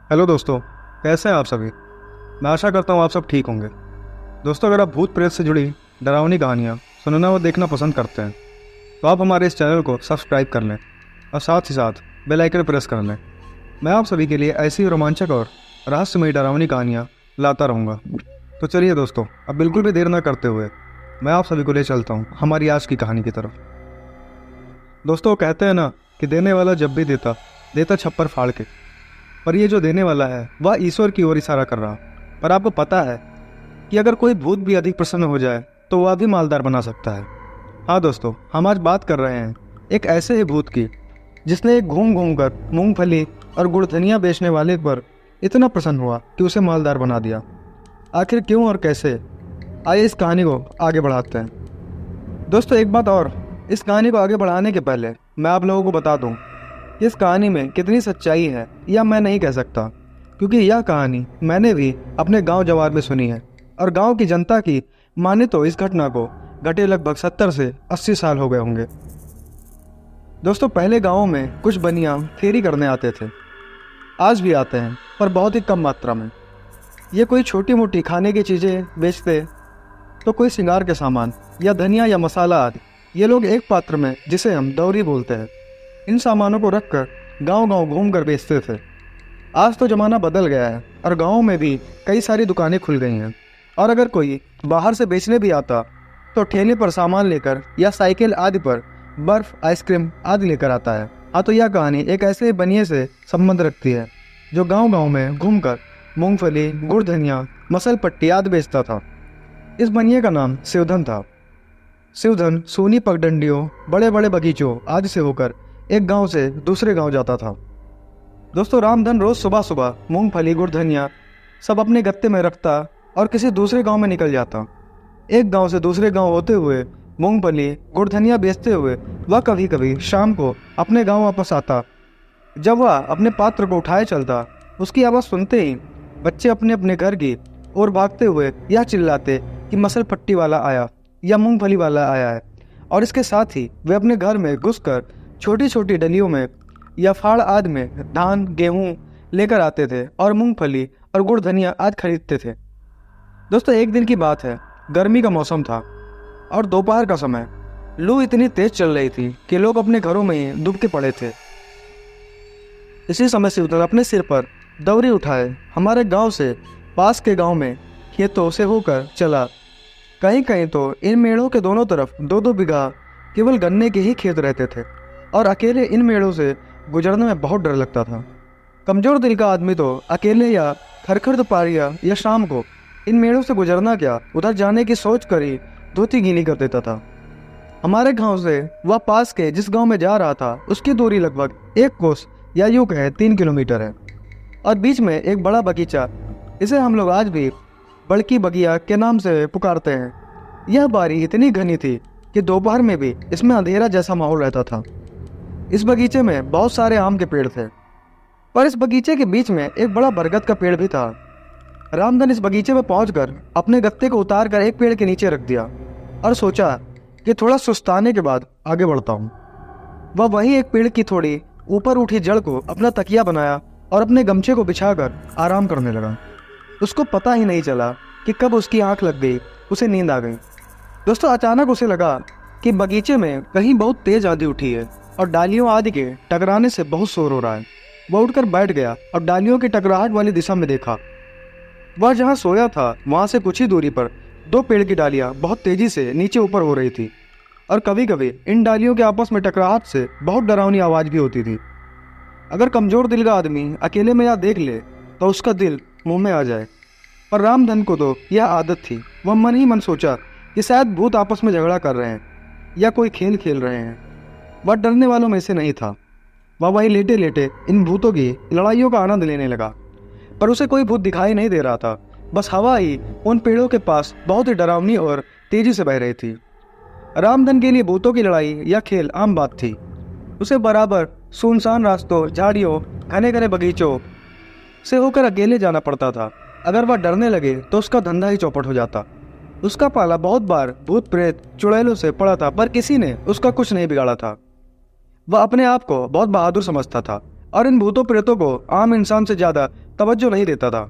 Hello दोस्तों, कैसे हैं आप सभी। मैं आशा करता हूँ आप सब ठीक होंगे। दोस्तों, अगर आप भूत प्रेत से जुड़ी डरावनी कहानियाँ सुनना और देखना पसंद करते हैं तो आप हमारे इस चैनल को सब्सक्राइब कर लें और साथ ही साथ बेल आइकन प्रेस कर लें। मैं आप सभी के लिए ऐसी रोमांचक और रहस्यमयी डरावनी कहानियाँ लाता रहूँगा। तो चलिए दोस्तों, अब बिल्कुल भी देर न करते हुए मैं आप सभी को ले चलता हूँ हमारी आज की कहानी की तरफ। दोस्तों, कहते हैं ना कि देने वाला जब भी देता देता छप्पर फाड़ के। पर ये जो देने वाला है वह ईश्वर की ओर इशारा कर रहा। पर आपको पता है कि अगर कोई भूत भी अधिक प्रसन्न हो जाए तो वह भी मालदार बना सकता है। हाँ दोस्तों, हम आज बात कर रहे हैं एक ऐसे ही भूत की जिसने एक घूम घूम कर मूंगफली और गुड़ धनिया बेचने वाले पर इतना प्रसन्न हुआ कि उसे मालदार बना दिया। आखिर क्यों और कैसे, आइए इस कहानी को आगे बढ़ाते हैं। दोस्तों, एक बात और, इस कहानी को आगे बढ़ाने के पहले मैं आप लोगों को बता दूं कि इस कहानी में कितनी सच्चाई है यह मैं नहीं कह सकता, क्योंकि यह कहानी मैंने भी अपने गांव जवार में सुनी है और गांव की जनता की माने तो इस घटना को घटे लगभग 70 से 80 साल हो गए होंगे। दोस्तों, पहले गाँव में कुछ बनिया फेरी करने आते थे। आज भी आते हैं, पर बहुत ही कम मात्रा में। ये कोई छोटी मोटी खाने की चीज़ें बेचते तो कोई श्रृंगार के सामान या धनिया या मसाला आदि। ये लोग एक पात्र में, जिसे हम दौरी बोलते हैं, इन सामानों को रखकर गांव-गांव घूमकर बेचते थे। आज तो ज़माना बदल गया है और गाँव में भी कई सारी दुकानें खुल गई हैं। और अगर कोई बाहर से बेचने भी आता तो ठेले पर सामान लेकर या साइकिल आदि पर बर्फ़, आइसक्रीम आदि लेकर आता है। हाँ, तो यह कहानी एक ऐसे बनिए से संबंध रखती है जो गाँव-गाँव में घूमकर मूँगफली, गुड़ धनिया, मसल पट्टी आदि बेचता था। इस बनिए का नाम शिवधन था। शिवधन सोनी पगडंडियों, बड़े बड़े बगीचों आदि से होकर एक गांव से दूसरे गांव जाता था। दोस्तों, रामधन रोज सुबह सुबह मूंगफली, गुड़ धनिया सब अपने गत्ते में रखता और किसी दूसरे गांव में निकल जाता। एक गांव से दूसरे गांव होते हुए मूंगफली, गुड़ धनिया बेचते हुए वह कभी कभी शाम को अपने गांव वापस आता। जब वह अपने पात्र को उठाए चलता, उसकी आवाज़ सुनते ही बच्चे अपने अपने घर की ओर भागते हुए यह चिल्लाते कि मसल पट्टी वाला आया या मूंगफली वाला आया है। और इसके साथ ही वे अपने घर में घुसकर छोटी छोटी डलियों में या फाड़ आदि में धान, गेहूं लेकर आते थे और मूंगफली और गुड़ धनिया आदि खरीदते थे। दोस्तों, एक दिन की बात है। गर्मी का मौसम था और दोपहर का समय। लू इतनी तेज चल रही थी कि लोग अपने घरों में ही डूब के पड़े थे। इसी समय शिवधन अपने सिर पर दौरी उठाए हमारे गांव से पास के गांव में खेतों से होकर चला। कहीं कहीं तो इन मेड़ों के दोनों तरफ 2-2 बीघा केवल गन्ने के ही खेत रहते थे और अकेले इन मेड़ों से गुजरने में बहुत डर लगता था। कमज़ोर दिल का आदमी तो अकेले या खरखर दोपहरिया या शाम को इन मेड़ों से गुजरना क्या, उधर जाने की सोच कर ही धोती गीली कर देता था। हमारे गांव से वह पास के जिस गांव में जा रहा था उसकी दूरी लगभग 1 कोस या यूँ कहे 3 किलोमीटर है और बीच में एक बड़ा बगीचा, इसे हम लोग आज भी बड़की बगिया के नाम से पुकारते हैं। यह बारी इतनी घनी थी कि दोपहर में भी इसमें अंधेरा जैसा माहौल रहता था। इस बगीचे में बहुत सारे आम के पेड़ थे, पर इस बगीचे के बीच में एक बड़ा बरगद का पेड़ भी था। रामधन इस बगीचे में पहुंचकर अपने गत्ते को उतार कर एक पेड़ के नीचे रख दिया और सोचा कि थोड़ा सुस्ताने के बाद आगे बढ़ता हूँ। वह वहीं एक पेड़ की थोड़ी ऊपर उठी जड़ को अपना तकिया बनाया और अपने गमछे को बिछाकर आराम करने लगा। उसको पता ही नहीं चला कि कब उसकी आंख लग गई, उसे नींद आ गई। दोस्तों, अचानक उसे लगा कि बगीचे में कहीं बहुत तेज आंधी उठी है और डालियों आदि के टकराने से बहुत शोर हो रहा है। वह उठकर बैठ गया और डालियों की टकराहट वाली दिशा में देखा। वह जहाँ सोया था वहाँ से कुछ ही दूरी पर 2 पेड़ की डालियाँ बहुत तेजी से नीचे ऊपर हो रही थी और कभी कभी इन डालियों के आपस में टकराहट से बहुत डरावनी आवाज़ भी होती थी। अगर कमज़ोर दिल का आदमी अकेले में यह देख ले तो उसका दिल मुंह में आ जाए, पर रामधन को तो यह आदत थी। वह मन ही मन सोचा कि शायद भूत आपस में झगड़ा कर रहे हैं या कोई खेल खेल रहे हैं। वह डरने वालों में से नहीं था। वह वहीं लेटे लेटे इन भूतों की लड़ाइयों का आनंद लेने लगा, पर उसे कोई भूत दिखाई नहीं दे रहा था। बस हवा ही उन पेड़ों के पास बहुत ही डरावनी और तेजी से बह रही थी। रामधन के लिए भूतों की लड़ाई या खेल आम बात थी। उसे बराबर सुनसान रास्तों, झाड़ियों, घने घने बगीचों से होकर अकेले जाना पड़ता था। अगर वह डरने लगे तो उसका धंधा ही चौपट हो जाता। उसका पाला बहुत बार भूत प्रेत चुड़ैलों से पड़ा था, पर किसी ने उसका कुछ नहीं बिगाड़ा था। वह अपने आप को बहुत बहादुर समझता था। और इन भूतों प्रेतों को आम इंसान से ज्यादा तवज्जो नहीं देता था।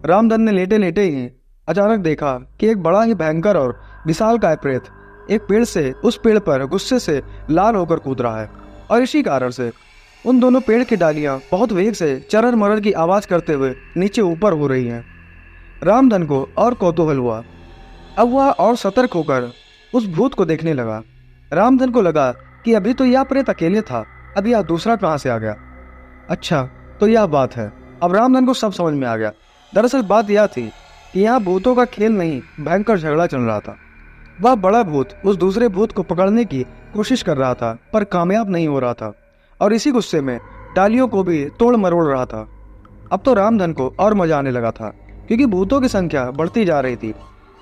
रामधन ने लेटे लेटे ही अचानक देखा कि एक बड़ा ही भयंकर और विशालकाय प्रेत एक पेड़ से उस पेड़ पर गुस्से से लाल होकर कूद रहा है, और इसी कारण से उन दोनों पेड़ की डालियां बहुत वेग से चरर मरर की आवाज करते हुए नीचे ऊपर हो रही हैं। रामधन को और कौतूहल हुआ। अब वह और सतर्क होकर उस भूत को देखने लगा। रामधन को लगा कि अभी तो यह प्रेत अकेले था, अब यह दूसरा कहाँ से आ गया। अच्छा, तो यह बात है। अब रामधन को सब समझ में आ गया। दरअसल बात यह थी कि यहाँ भूतों का खेल नहीं, भयंकर झगड़ा चल रहा था। वह बड़ा भूत उस दूसरे भूत को पकड़ने की कोशिश कर रहा था, पर कामयाब नहीं हो रहा था, और इसी गुस्से में डालियों को भी तोड़ मरोड़ रहा था। अब तो रामधन को और मजा आने लगा था, क्योंकि भूतों की संख्या बढ़ती जा रही थी।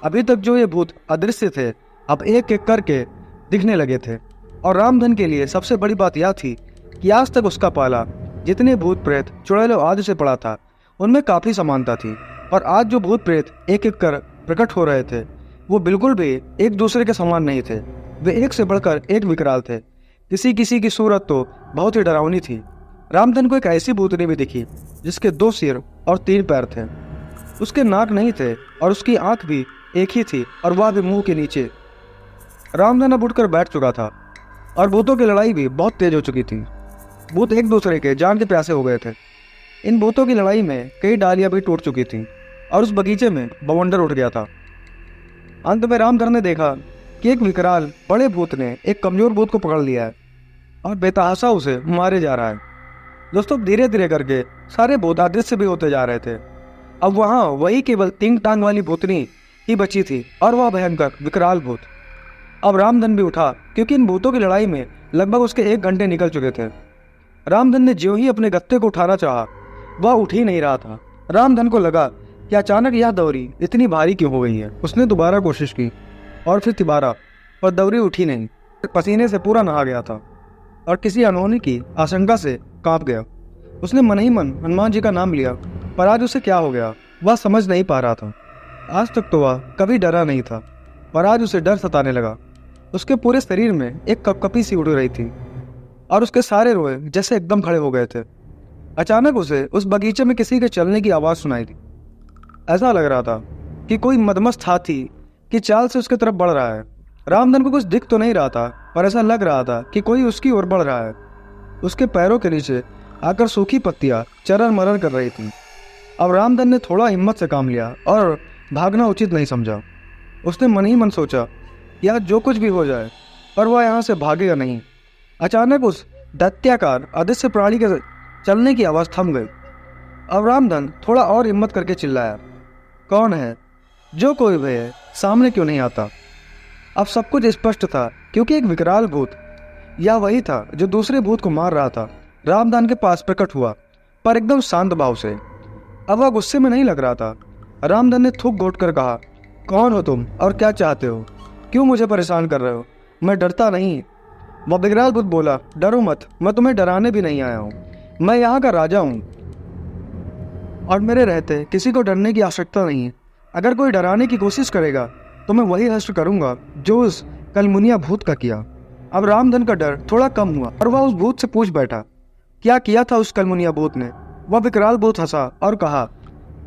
अभी तक जो ये भूत अदृश्य थे, अब एक एक करके दिखने लगे थे। और रामधन के लिए सबसे बड़ी बात यह थी कि आज तक उसका पाला जितने भूत प्रेत चुड़ैलों आदि से पड़ा था, उनमें काफ़ी समानता थी। और आज जो भूत प्रेत एक एक कर प्रकट हो रहे थे, वो बिल्कुल भी एक दूसरे के समान नहीं थे। वे एक से बढ़कर एक विकराल थे। किसी किसी की सूरत तो बहुत ही डरावनी थी। रामधन को एक ऐसी भूतनी भी दिखी जिसके 2 सिर और 3 पैर थे। उसके नाक नहीं थे और उसकी आंख भी एक ही थी, और वह भी मुंह के नीचे। रामधन अब उठकर बैठ चुका था, और भूतों की लड़ाई भी बहुत तेज हो चुकी थी। भूत एक दूसरे के जान के प्यासे हो गए थे। इन भूतों की लड़ाई में कई डालियां भी टूट चुकी थीं, और उस बगीचे में बवंडर उठ गया था। अंत में रामधन ने देखा कि एक विकराल बड़े भूत ने एक कमजोर भूत को पकड़ लिया है और बेतहाशा उसे मारे जा रहा है। दोस्तों, धीरे धीरे करके सारे भूत अदृश्य भी होते जा रहे थे। अब वहाँ वही केवल 3 टांग वाली भूतनी ही बची थी, और वह भयंकर विकराल भूत। अब रामधन भी उठा, क्योंकि इन भूतों की लड़ाई में लगभग उसके 1 घंटे निकल चुके थे। रामधन ने ज्यों ही अपने गत्ते को उठाना चाहा, वह उठ ही नहीं रहा था। रामधन को लगा कि अचानक यह दौरी इतनी भारी क्यों हो गई है। उसने दोबारा कोशिश की और फिर तिबारा, पर दौरी उठी नहीं। पसीने से पूरा नहा गया था और किसी अनहोनी की आशंका से कांप गया। उसने मन ही मन हनुमान जी का नाम लिया, पर आज उसे क्या हो गया वह समझ नहीं पा रहा था। आज तक तो वह कभी डरा नहीं था, पर आज उसे डर सताने लगा। उसके पूरे शरीर में एक कपकपी सी उड़ रही थी, और उसके सारे रोए जैसे एकदम खड़े हो गए थे। अचानक उसे उस बगीचे में किसी के चलने की आवाज़ सुनाई दी। ऐसा लग रहा था कि कोई मदमस्त हाथी की चाल से उसकी तरफ बढ़ रहा है। रामधन को कुछ दिख तो नहीं रहा था, पर ऐसा लग रहा था कि कोई उसकी ओर बढ़ रहा है। उसके पैरों के नीचे आकर सूखी पत्तियां चरर मरर कर रही थीं। अब रामधन ने थोड़ा हिम्मत से काम लिया और भागना उचित नहीं समझा। उसने मन ही मन सोचा, यार जो कुछ भी हो जाए, पर वह यहाँ से भागेगा नहीं। अचानक उस दैत्याकार अदृश्य प्राणी के चलने की आवाज़ थम गई। अब रामधन थोड़ा और हिम्मत करके चिल्लाया, कौन है? जो कोई भी है, सामने क्यों नहीं आता? अब सब कुछ स्पष्ट था, क्योंकि एक विकराल भूत, या वही था जो दूसरे भूत को मार रहा था, रामधन के पास प्रकट हुआ, पर एकदम शांत भाव से। अब वह गुस्से में नहीं लग रहा था। रामधन ने थूक घोट कर कहा, कौन हो तुम और क्या चाहते हो? क्यों मुझे परेशान कर रहे हो? मैं डरता नहीं। वह विकराल भूत बोला, डरो मत, मैं तुम्हें डराने भी नहीं आया हूँ। मैं यहाँ का राजा हूँ, और मेरे रहते किसी को डरने की आवश्यकता नहीं है। अगर कोई डराने की कोशिश करेगा तो मैं वही हश्र करूँगा जो उस कलमुनिया भूत का किया। अब रामधन का डर थोड़ा कम हुआ, और वह उस भूत से पूछ बैठा, क्या किया था उस कलमुनिया भूत ने? वह विकराल भूत हंसा और कहा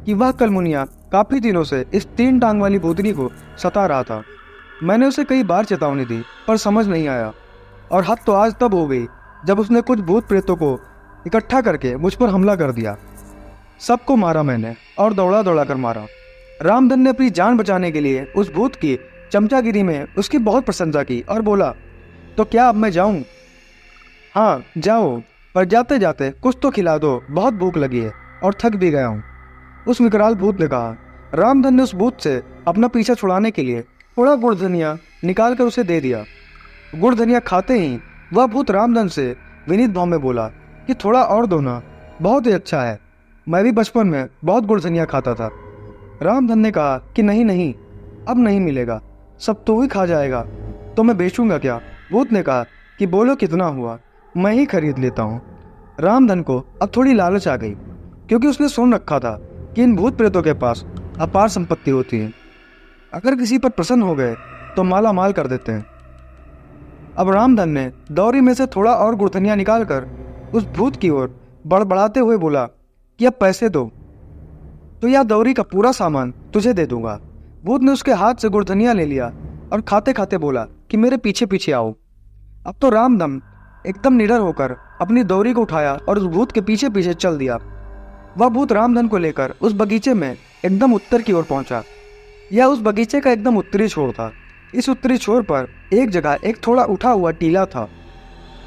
कि वह कलमुनिया काफ़ी दिनों से इस 3 टांग वाली भूतनी को सता रहा था। मैंने उसे कई बार चेतावनी दी, पर समझ नहीं आया, और हद तो आज तब हो गई जब उसने कुछ भूत प्रेतों को इकट्ठा करके मुझ पर हमला कर दिया। सबको मारा मैंने, और दौड़ा दौड़ा कर मारा। रामधन ने अपनी जान बचाने के लिए उस भूत की चमचागिरी में उसकी बहुत प्रशंसा की और बोला, तो क्या अब मैं जाऊं? हाँ जाओ, पर जाते जाते कुछ तो खिला दो, बहुत भूख लगी है और थक भी गया हूँ, उस विकराल भूत ने कहा। रामधन ने उस भूत से अपना पीछा छुड़ाने के लिए थोड़ा गुड़ धनिया निकाल कर उसे दे दिया। गुड़ धनिया खाते ही वह भूत रामधन से विनीत भाव में बोला कि थोड़ा और दो ना, बहुत ही अच्छा है, मैं भी बचपन में बहुत गुड़ धनिया खाता था। रामधन ने कहा कि नहीं नहीं, अब नहीं मिलेगा, सब तो ही खा जाएगा, तो मैं बेचूंगा क्या? भूत ने कहा कि बोलो कितना हुआ, मैं ही खरीद लेता हूँ। रामधन को अब थोड़ी लालच आ गई, क्योंकि उसने सुन रखा था कि इन भूत प्रेतों के पास अपार संपत्ति होती है, अगर किसी पर प्रसन्न हो गए तो माला माल कर देते हैं। अब रामधन ने दौरी में से थोड़ा और गुड़धनिया निकाल कर उस भूत की ओर बड़बड़ाते हुए बोला कि अब पैसे दो तो यह दौरी का पूरा सामान तुझे दे दूंगा। भूत ने उसके हाथ से गुड़धनिया ले लिया और खाते खाते बोला कि मेरे पीछे पीछे आओ। अब तो रामधन एकदम निडर होकर अपनी दौरी को उठाया और उस भूत के पीछे पीछे चल दिया। वह भूत रामधन को लेकर उस बगीचे में एकदम उत्तर की ओर पहुंचा। यह उस बगीचे का एकदम उत्तरी छोर था। इस उत्तरी छोर पर एक जगह एक थोड़ा उठा हुआ टीला था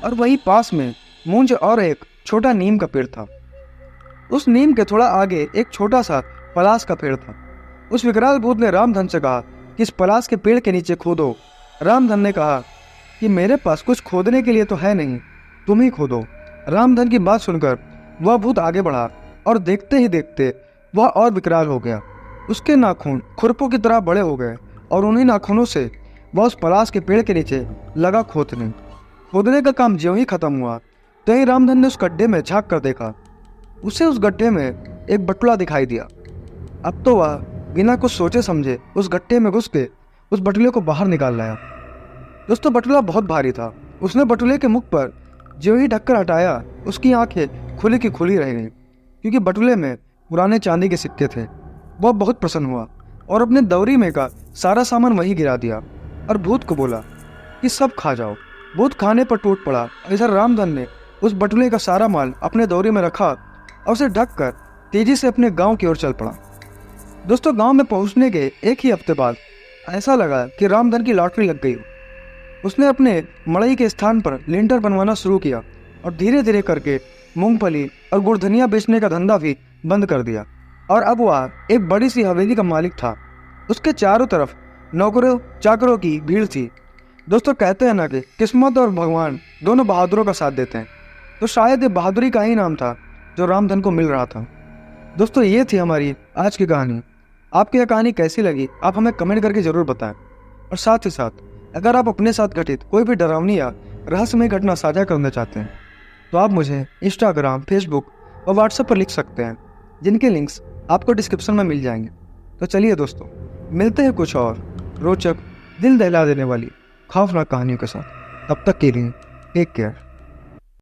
और वहीं पास में मूंज और एक छोटा नीम का पेड़ था। उस नीम के थोड़ा आगे एक छोटा सा पलास का पेड़ था। उस विकराल भूत ने रामधन से कहा कि इस पलास के पेड़ के नीचे खोदो। रामधन ने कहा कि मेरे पास कुछ खोदने के लिए तो है नहीं, तुम ही खोदो। रामधन की बात सुनकर वह भूत आगे बढ़ा और देखते ही देखते वह और विकराल हो गया। उसके नाखून खुरपों की तरह बड़े हो गए और उन्हीं नाखूनों से वह उस पलास के पेड़ के नीचे लगा खोदने का काम ज्यों ही खत्म हुआ तो ही रामधन ने उस गड्ढे में झांक कर देखा। उसे उस गड्ढे में एक बटुला दिखाई दिया। अब तो वह बिना कुछ सोचे समझे उस गड्ढे में घुस के उस बटुले को बाहर निकाल लाया। दोस्तों, बटुला बहुत भारी था। उसने बटुले के मुख पर ज्यों ही ढक्कन हटाया, उसकी आंखें खुली की खुली रह गईं, क्योंकि बटुले में पुराने चांदी के सिक्के थे। वह बहुत प्रसन्न हुआ और अपने दौरी में का सारा सामान वहीं गिरा दिया और भूत को बोला कि सब खा जाओ। भूत खाने पर टूट पड़ा। इधर रामधन ने उस बटुले का सारा माल अपने दौरी में रखा और उसे ढक कर तेजी से अपने गांव की ओर चल पड़ा। दोस्तों, गांव में पहुंचने के एक ही हफ्ते बाद ऐसा लगा कि रामधन की लॉटरी लग गई। उसने अपने मड़ई के स्थान पर लिंटर बनवाना शुरू किया और धीरे धीरे करके मूंगफली और गुड़धनिया बेचने का धंधा भी बंद कर दिया। और अब वह एक बड़ी सी हवेली का मालिक था। उसके चारों तरफ नौकरों चाकरों की भीड़ थी। दोस्तों, कहते हैं ना कि किस्मत और भगवान दोनों बहादुरों का साथ देते हैं, तो शायद ये बहादुरी का ही नाम था जो रामधन को मिल रहा था। दोस्तों, ये थी हमारी आज की कहानी। आपकी यह कहानी कैसी लगी आप हमें कमेंट करके ज़रूर बताएं। और साथ ही साथ अगर आप अपने साथ घटित कोई भी डरावनी या रहस्यमय घटना साझा करना चाहते हैं तो आप मुझे इंस्टाग्राम, फेसबुक और व्हाट्सएप पर लिख सकते हैं, जिनके लिंक्स आपको डिस्क्रिप्शन में मिल जाएंगे। तो चलिए दोस्तों, मिलते हैं कुछ और रोचक, दिल दहला देने वाली खौफनाक कहानियों के साथ। तब तक के लिए टेक केयर।